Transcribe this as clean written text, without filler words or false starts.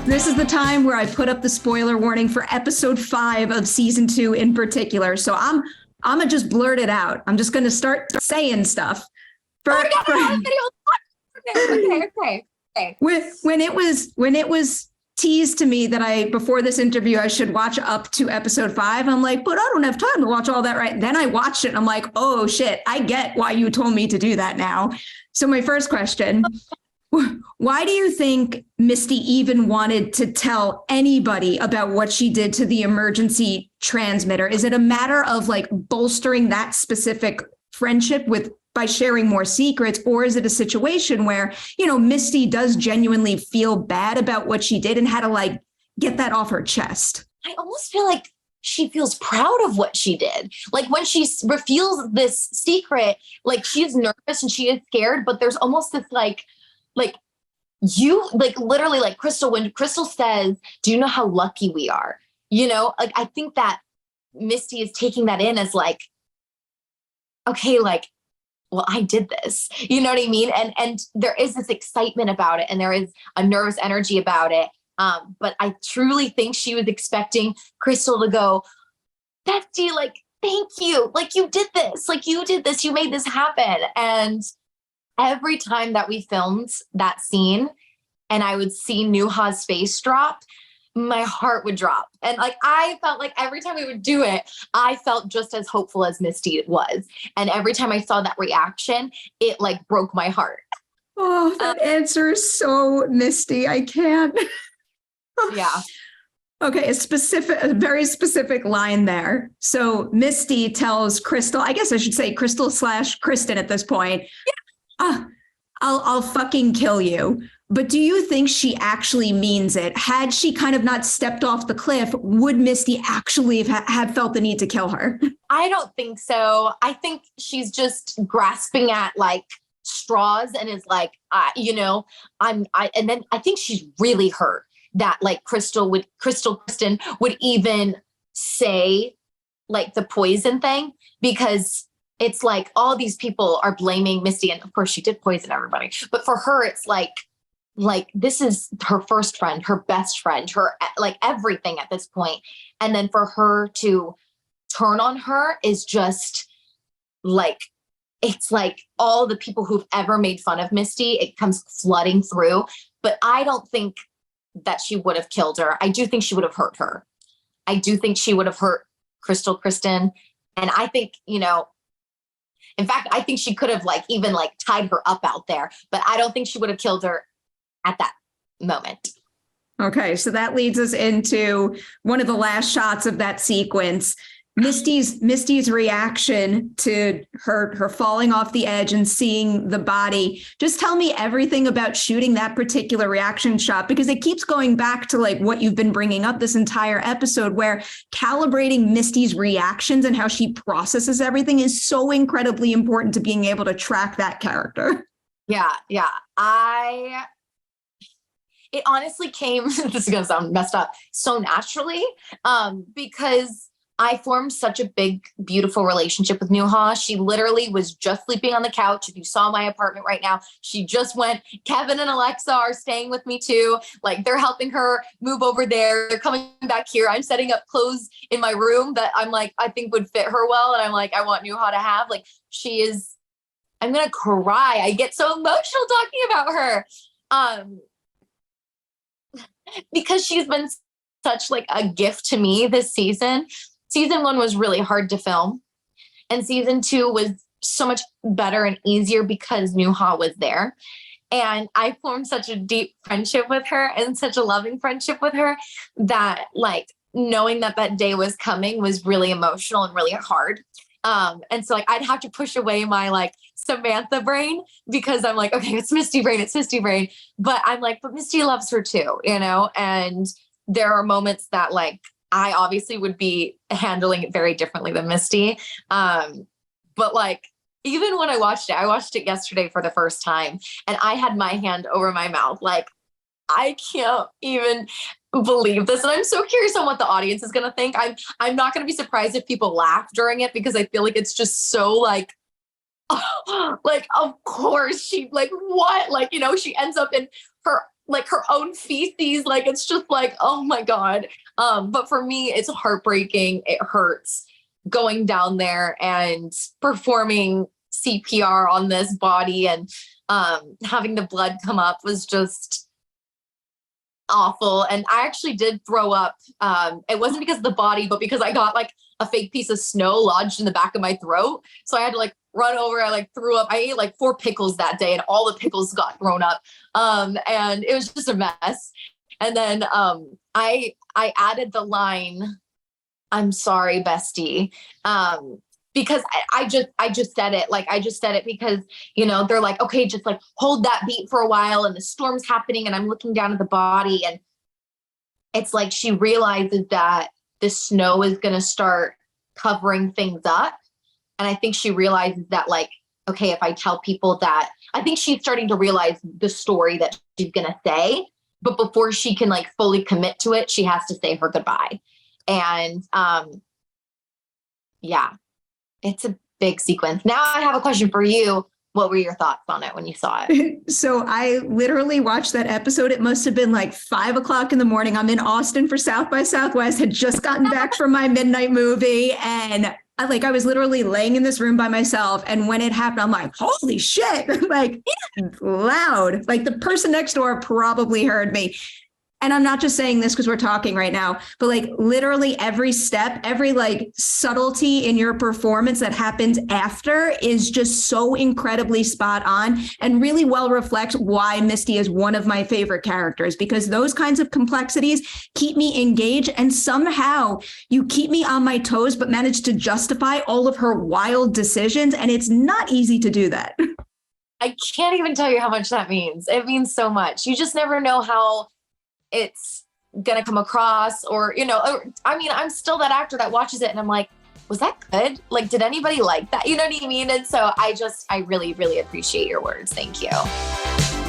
This is the time where I put up the spoiler warning for episode 5 of season 2 in particular. So I'm gonna just blurt it out. I'm just gonna start saying stuff. Okay. When it was teased to me that before this interview I should watch up to episode 5, I'm like, but I don't have time to watch all that right. Then I watched it and I'm like, oh shit, I get why you told me to do that now. So my first question, why do you think Misty even wanted to tell anybody about what she did to the emergency transmitter? Is it a matter of like bolstering that specific friendship by sharing more secrets? Or is it a situation where, Misty does genuinely feel bad about what she did and had to like get that off her chest? I almost feel like she feels proud of what she did. Like when she reveals this secret, like she's nervous and she is scared, but there's almost this like literally like Crystal, when Crystal says, do you know how lucky we are? Like, I think that Misty is taking that in as like, okay, like, well, I did this, you know what I mean? And there is this excitement about it and there is a nervous energy about it. But I truly think she was expecting Crystal to go, bestie, like, thank you. Like you did this, you made this happen. And every time that we filmed that scene and I would see Nuha's face drop, my heart would drop. And like, I felt like every time we would do it, I felt just as hopeful as Misty was. And every time I saw that reaction, it like broke my heart. Oh, that answer is so Misty. I can't. Yeah. Okay, a very specific line there. So Misty tells Crystal, I guess I should say Crystal / Kristen at this point, I'll fucking kill you. But do you think she actually means it? Had she kind of not stepped off the cliff, would Misty actually have felt the need to kill her? I don't think so. I think she's just grasping at like straws and is like, and then I think she's really hurt that like Kristen would even say like the poison thing, because it's like all these people are blaming Misty. And of course she did poison everybody, but for her, it's like this is her first friend, her best friend, her like everything at this point. And then for her to turn on her is just like, it's like all the people who've ever made fun of Misty, it comes flooding through. But I don't think that she would have killed her. I do think she would have hurt her. I do think she would have hurt Kristen. And I think, in fact, I think she could have like even like tied her up out there, but I don't think she would have killed her at that moment. Okay, so that leads us into one of the last shots of that sequence. Misty's reaction to her falling off the edge and seeing the body. Just tell me everything about shooting that particular reaction shot, because it keeps going back to like what you've been bringing up this entire episode, where calibrating Misty's reactions and how she processes everything is so incredibly important to being able to track that character. Yeah. It honestly came, this is going to sound messed up, so naturally, because I formed such a big, beautiful relationship with Nuha. She literally was just sleeping on the couch. If you saw my apartment right now, she just went. Kevin and Alexa are staying with me too. Like they're helping her move over there. They're coming back here. I'm setting up clothes in my room that I'm like, I think would fit her well. And I'm like, I want Nuha to have. Like I'm going to cry. I get so emotional talking about her. Because she's been such like a gift to me this season. Season 1 was really hard to film. And season 2 was so much better and easier because Nuha was there. And I formed such a deep friendship with her and such a loving friendship with her that like knowing that day was coming was really emotional and really hard. And so like I'd have to push away my like Samantha brain because I'm like, okay, it's Misty brain. But I'm like, but Misty loves her too, and there are moments that like I obviously would be handling it very differently than Misty. But like, even when I watched it yesterday for the first time and I had my hand over my mouth, like, I can't even believe this. And I'm so curious on what the audience is going to think. I'm not going to be surprised if people laugh during it because I feel like it's just so like, like, of course she like, what? Like, she ends up in her like her own feces. Like, it's just like, oh my God. But for me, it's heartbreaking. It hurts going down there and performing CPR on this body, and having the blood come up was just awful. And I actually did throw up. It wasn't because of the body, but because I got like a fake piece of snow lodged in the back of my throat. So I had to like run over. I like threw up. I ate like 4 pickles that day, and all the pickles got thrown up. And it was just a mess. And then I added the line, "I'm sorry, bestie." Because I just said it. Like, I just said it because, you know, they're like, okay, just like hold that beat for a while, and the storm's happening, and I'm looking down at the body, and it's like she realizes that the snow is going to start covering things up. And I think she realizes that, like, okay, if I tell people that, I think she's starting to realize the story that she's going to say, but before she can like fully commit to it, she has to say her goodbye. And yeah, it's a big sequence. Now I have a question for you. What were your thoughts on it when you saw it? So I literally watched that episode. It must have been like 5 o'clock in the morning. I'm in Austin for South by Southwest, had just gotten back from my midnight movie. And I was literally laying in this room by myself. And when it happened, I'm like, holy shit, like loud, like the person next door probably heard me. And I'm not just saying this because we're talking right now, but like literally every step, every like subtlety in your performance that happens after is just so incredibly spot on, and really well reflects why Misty is one of my favorite characters, because those kinds of complexities keep me engaged, and somehow you keep me on my toes, but manage to justify all of her wild decisions. And it's not easy to do that. I can't even tell you how much that means. It means so much. You just never know how it's going to come across, or, you know, I mean, I'm still that actor that watches it and I'm like, was that good? Like, did anybody like that? You know what I mean? And so I really, really appreciate your words. Thank you.